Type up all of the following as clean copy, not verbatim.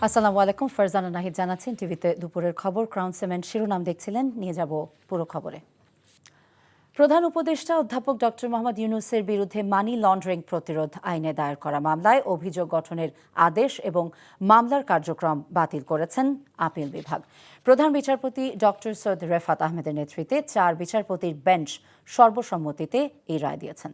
আসসালামু আলাইকুম। ফারজানা নাহিদ জানাচ্ছেন টিভিতে দুপুরের খবর। ক্রাউন সিমেন্ট শিরোনাম দেখছিলেন, নিয়ে যাব পুরো খবরে। প্রধান উপদেষ্টা অধ্যাপক ডক্টর মোহাম্মদ ইউনূসের বিরুদ্ধে মানি লন্ডারিং প্রতিরোধ আইনে দায়ের করা মামলায় অভিযোগ গঠনের আদেশ এবং মামলার কার্যক্রম বাতিল করেছেন আপিল বিভাগ। প্রধান বিচারপতি ডক্টর সৈয়দ রেফাত আহমেদের নেতৃত্বে 4 বিচারপতির বেঞ্চ সর্বসম্মতিতে এই রায় দিয়েছেন।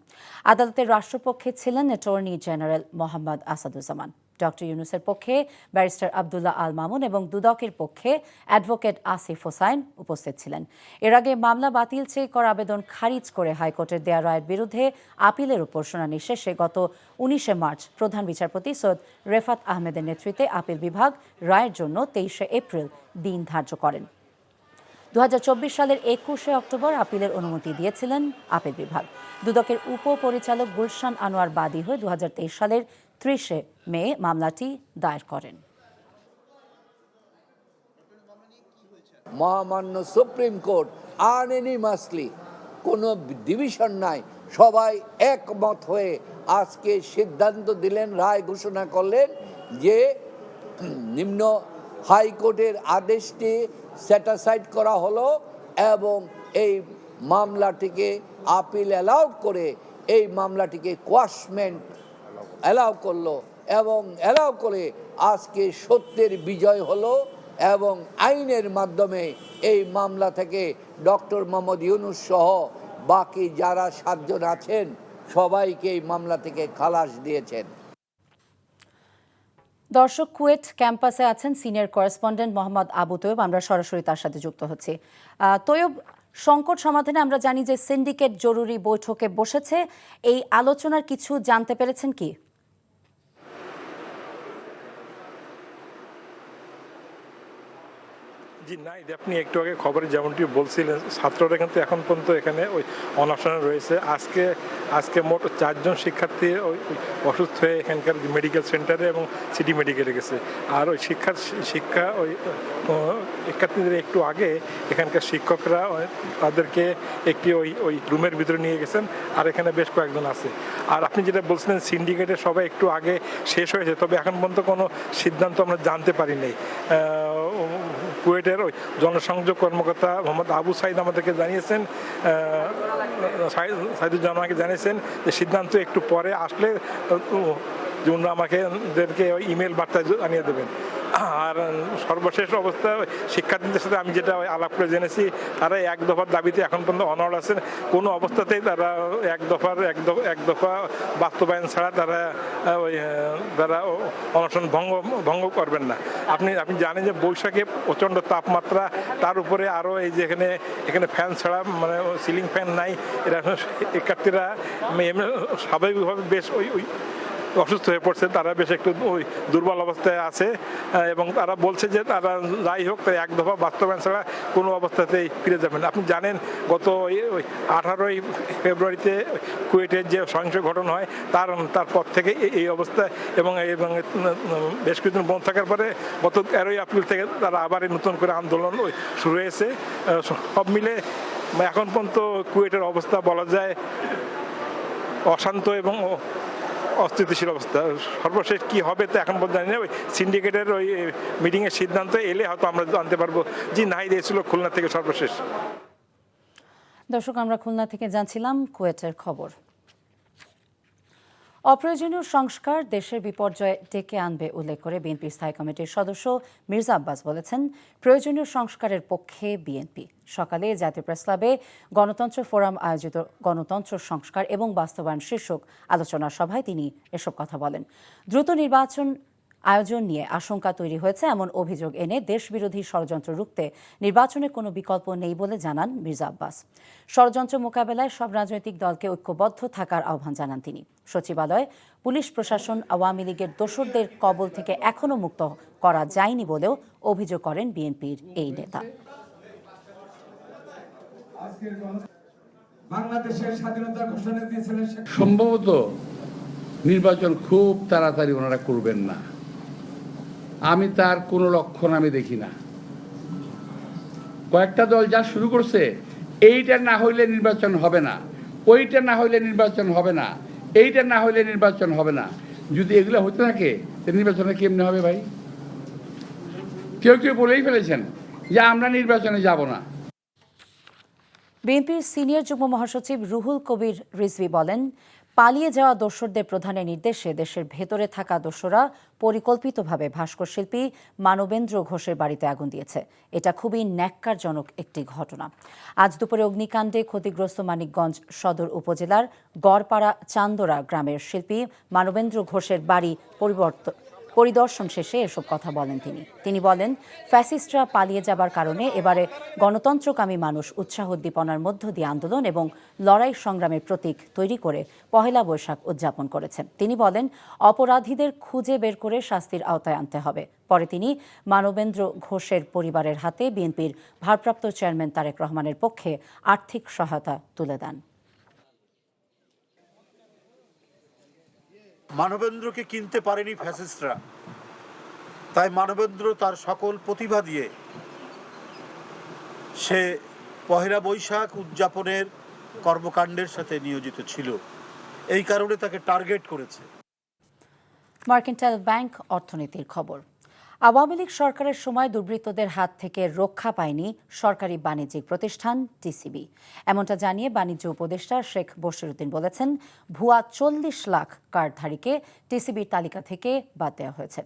আদালতের রাষ্ট্রপক্ষে ছিলেন attorney general Mohammad Asaduzzaman. Doctor ইউনূসের পক্ষে ব্যারিস্টার আবদুল্লাহ আল মামুন এবং দুদকের পক্ষে অ্যাডভোকেট আসিফ হোসাইন উপস্থিত ছিলেন। এর আগে মামলা বাতিল চেয়ে করা আবেদন খারিজ করে হাইকোর্টের দেয়া রায়ের বিরুদ্ধে আপিলের উপর শুনানি শেষে গত 19 মার্চ প্রধান বিচারপতি সৈয়দ রেফাত আহমেদের নেতৃত্বে আপিল বিভাগ রায়ের জন্য 23 এপ্রিল দিন ধার্য করেন। 2024 সালের 21 অক্টোবর আপিলের অনুমতি দিয়েছিলেন আপিল বিভাগ। দুদকের উপপরিচালক গুলশান আনোয়ার বাদী হয়ে 2023 সালের 30 মে মামলাটি দায়ের করেন। মহামান্য সুপ্রিম কোর্ট আনএনিমাসলি কোনো ডিভিশন নাই, সবাই একমত হয়ে আজকে সিদ্ধান্ত দিলেন, রায় ঘোষণা করলেন যে নিম্ন হাইকোর্টের আদেশটি স্যাটিসফাইড করা হলো এবং এই মামলাটিকে আপিল অ্যালাউড করে এই মামলাটিকে কোয়াশমেন্ট অ্যালাউ করলো এবং অ্যালাউ করে আজকে সত্যের বিজয় হলো এবং আইনের মাধ্যমে এই মামলা থেকে ডক্টর মোহাম্মদ ইউনূস সহ বাকি যারা 7 জন আছেন সবাইকে এই মামলা থেকে খালাস দিয়েছেন। দর্শক, কুয়েট ক্যাম্পাসে আছেন সিনিয়র করেসপন্ডেন্ট মোহাম্মদ আবু তৈয়ব। আমরা সরাসরি তার সাথে যুক্ত হচ্ছি। তৈয়ব, সংকট সমাধানে আমরা জানি যে সিন্ডিকেট জরুরি বৈঠকে বসেছে, এই আলোচনার কিছু জানতে পেরেছেন কি? জি নাই, আপনি একটু আগে খবরে যেমনটি বলছিলেন, ছাত্ররা কিন্তু এখন পর্যন্ত এখানে ওই অনশনে রয়েছে। আজকে মোট 4 জন শিক্ষার্থী ওই অসুস্থ হয়ে এখানকার মেডিকেল সেন্টারে এবং সিটি মেডিকেলে গেছে। আর ওই শিক্ষার্থীদের একটু আগে এখানকার শিক্ষকরা তাদেরকে একটি ওই রুমের ভিতরে নিয়ে গেছেন, আর এখানে বেশ কয়েকজন আছে। আর আপনি যেটা বলছিলেন সিন্ডিকেটের সবাই একটু আগে শেষ হয়েছে, তবে এখন পর্যন্ত কোনো সিদ্ধান্ত আমরা জানতে পারিনি। কুয়েটের ওই জনসংযোগ কর্মকর্তা মোহাম্মদ আবু সাইদ আমাদেরকে জানিয়েছেন, সাইদুজ্জামানকে জানিয়েছেন যে সিদ্ধান্ত একটু পরে আসলে ওনারা আমাদেরকে ইমেল বার্তা জানিয়ে দেবেন। আর সর্বশেষ অবস্থা শিক্ষার্থীদের সাথে আমি যেটা আলাপ করে জেনেছি, তারা এক দফার দাবিতে এখন পর্যন্ত অনড় আছেন। কোনো অবস্থাতেই তারা এক দফা বাস্তবায়ন ছাড়া তারা অনশন ভঙ্গ করবেন না। আপনি জানেন যে বৈশাখে প্রচণ্ড তাপমাত্রা, তার উপরে আরও এই যে এখানে ফ্যান ছাড়া মানে সিলিং ফ্যান নাই। এরা শিক্ষার্থীরা স্বাভাবিকভাবে বেশ ওই অসুস্থ হয়ে পড়ছে, তারা বেশ একটু ওই দুর্বল অবস্থায় আছে এবং তারা বলছে যে তারা যাই হোক তাই এক দফা বাস্তবায়ন ছাড়া কোনো অবস্থাতেই ফিরে যাবেন। আপনি জানেন গত ওই 18 ফেব্রুয়ারিতে কুয়েটের যে সহিংস ঘটনা হয় তারপর থেকে এই অবস্থা এবং বেশ কিছুদিন বন্ধ থাকার পরে গত 13 এপ্রিল থেকে তারা আবার নতুন করে আন্দোলন শুরু হয়েছে। সব মিলে এখন পর্যন্ত কুয়েটের অবস্থা বলা যায় অশান্ত এবং অস্থিতিশীল অবস্থা। সর্বশেষ কি হবে তা এখন পর্যন্ত জানি না। ওই সিন্ডিকেটের ওই মিটিংয়ের সিদ্ধান্ত এলে হয়তো আমরা জানতে পারবো। জি নাহিদ, এসেছিল খুলনা থেকে সর্বশেষ। দর্শক, আমরা খুলনা থেকে জানছিলাম কুয়েটের খবর। অপ্রয়োজনীয় সংস্কার দেশের বিপর্যয় ডেকে আনবে উল্লেখ করে বিএনপির স্থায়ী কমিটির সদস্য মির্জা আব্বাস বলেছেন, প্রয়োজনীয় সংস্কারের পক্ষে বিএনপি। সকালে জাতীয় প্রেস ক্লাবে গণতন্ত্র ফোরাম আয়োজিত গণতন্ত্র সংস্কার এবং বাস্তবায়ন শীর্ষক আলোচনা সভায় তিনি এসব কথা বলেন। দ্রুত নির্বাচন আয়োজন নিয়ে আশঙ্কা তৈরি হয়েছে এমন অভিযোগ এনে দেশবিরোধী ষড়যন্ত্র রুখতে নির্বাচনের কোনো বিকল্প নেই বলে জানান মির্জা আব্বাস। ষড়যন্ত্র মোকাবেলায় সব রাজনৈতিক দলকে ঐক্যবদ্ধ থাকার আহ্বান জানান তিনি। সচিবালয়, পুলিশ প্রশাসন আওয়ামী লীগের দোসরদের কবল থেকে এখনও মুক্ত করা যায়নি বলেও অভিযোগ করেন বিএনপির এই নেতা। সম্ভবত নির্বাচন খুব তাড়াতাড়ি ওনারা করবেন না, আমি তার কোনো লক্ষণ আমি দেখি না। কয়েকটা দল যা শুরু করছে, এইটা না হইলে নির্বাচন হবে না, ওইটা না হইলে নির্বাচন হবে না, এইটা না হইলে নির্বাচন হবে না। যদি এগুলো হতে থাকে নির্বাচনে কেমনে হবে ভাই? কেউ কেউ বলেই ফেলেছেন যে আমরা নির্বাচনে যাব না। বিএনপির সিনিয়র যুগ্ম মহাসচিব রুহুল কবির রিজভী বলেন, পালিয়ে যাওয়া দোসরদের প্রধানের নির্দেশে দেশের ভেতরে থাকা দোসররা পরিকল্পিতভাবে ভাস্কর শিল্পী মানবেন্দ্র ঘোষের বাড়িতে আগুন দিয়েছে। এটা খুবই ন্যাক্কারজনক একটি ঘটনা। আজ দুপুরে অগ্নিকাণ্ডে ক্ষতিগ্রস্ত মানিকগঞ্জ সদর উপজেলার গড়পাড়া চান্দোরা গ্রামের শিল্পী মানবেন্দ্র ঘোষের বাড়ি পরিদর্শন শেষে এসব কথা বলেন তিনি বলেন, ফ্যাসিস্টরা পালিয়ে যাবার কারণে এবারে গণতন্ত্রকামী মানুষ উৎসাহ উদ্দীপনার মধ্য দিয়ে আন্দোলন এবং লড়াই সংগ্রামের প্রতীক তৈরি করে পহেলা বৈশাখ উদযাপন করেছেন। তিনি বলেন, অপরাধীদের খুঁজে বের করে শাস্তির আওতায় আনতে হবে। পরে তিনি মানবেন্দ্র ঘোষের পরিবারের হাতে বিএনপির ভারপ্রাপ্ত চেয়ারম্যান তারেক রহমানের পক্ষে আর্থিক সহায়তা তুলে দেন। মানবেন্দ্রকে কিনতে পারেনি ফ্যাসিস্টরা, তাই মানবেন্দ্র তার সকল প্রতিভা দিয়ে সে পহেলা বৈশাখ উদযাপনের কর্মকাণ্ডের সাথে নিয়োজিত ছিল। এই কারণে তাকে টার্গেট করেছে। মার্কেন্টাইল ব্যাংক অর্থনীতির খবর। আওয়ামী লীগ সরকারের সময় দুর্বৃত্তদের হাত থেকে রক্ষা পায়নি সরকারি বাণিজ্যিক প্রতিষ্ঠান টিসিবি। এমনটা জানিয়ে বাণিজ্য উপদেষ্টা শেখ বশিরউদ্দিন বলেছেন, ভুয়া 40 লাখ কার্ডধারীকে টিসিবির তালিকা থেকে বাদ দেওয়া হয়েছে।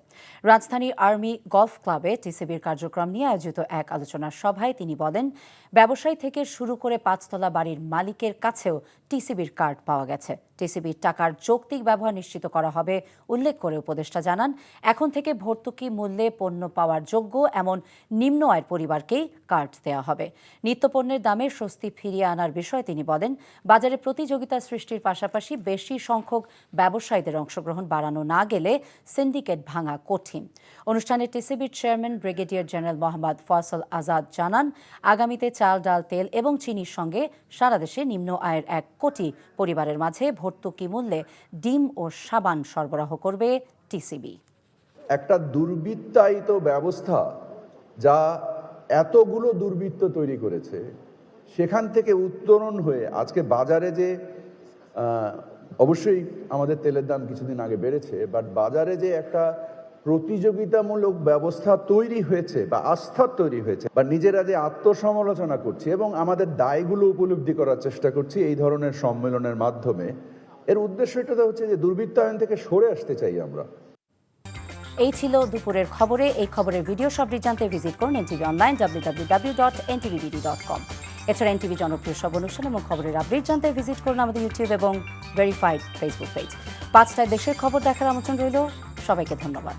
রাজধানীর আর্মি গলফ ক্লাবে টিসিবির কার্যক্রম নিয়ে আয়োজিত এক আলোচনা সভায় তিনি বলেন, ব্যবসায়ী থেকে শুরু করে 5তলা বাড়ির মালিকের কাছেও টিসিবির কার্ড পাওয়া গেছে। টিসিবির টাকার যৌক্তিক ব্যবহার নিশ্চিত করা হবে উল্লেখ করে উপদেষ্টা জানান, এখন থেকে ভর্তুকি মূল্যে পণ্য পাওয়ার যোগ্য এমন নিম্ন আয়ের পরিবারকেই কার্ড দেওয়া হবে। নিত্যপণ্যের দামে স্বস্তি ফিরিয়ে আনার বিষয়ে তিনি বলেন, বাজারে প্রতিযোগিতা সৃষ্টির পাশাপাশি বেশি সংখ্যক ব্যবসায়ীদের অংশগ্রহণ বাড়ানো না গেলে সিন্ডিকেট ভাঙা কঠিন। অনুষ্ঠানে টিসিবির chairman brigadier general Mohammad Faisal Azad জানান, আগামীতে চাল, ডাল, তেল এবং চিনির সঙ্গে সারা দেশে নিম্ন আয়ের 1 কোটি পরিবারের মাঝে ভর্তুকি মূল্যে ডিম ও সাবান সরবরাহ করবে টিসিবি। একটা দুর্বৃত্তায়িত ব্যবস্থা যা এতগুলো দুর্বৃত্ত তৈরি করেছে, সেখান থেকে উত্তরণ হয়ে আজকে বাজারে যে অবশ্যই আমাদের তেলের দাম কিছুদিন আগে বেড়েছে, বাট বাজারে যে একটা প্রতিযোগিতামূলক ব্যবস্থা তৈরি হয়েছে বা আস্থা তৈরি হয়েছে, বা নিজেরা যে আত্মসমালোচনা করছি এবং আমাদের দায়গুলো উপলব্ধি করার চেষ্টা করছি এই ধরনের সম্মেলনের মাধ্যমে, এর উদ্দেশ্য এটা হচ্ছে যে দুর্বৃত্তায়ন থেকে সরে আসতে চাই আমরা। এই ছিল দুপুরের খবরে। এই খবরের ভিডিও সবটি জানতে ভিজিট করুন এনটিভি অনলাইন www.ntvbd.com। এছাড়া এনটিভি জনপ্রিয় সব অনুষ্ঠান এবং খবরের আপডেট জানতে ভিজিট করুন আমাদের ইউটিউব এবং ভেরিফাইড ফেসবুক পেজ। 5টায় দেশের খবর দেখার আমন্ত্রণ রইল। সবাইকে ধন্যবাদ।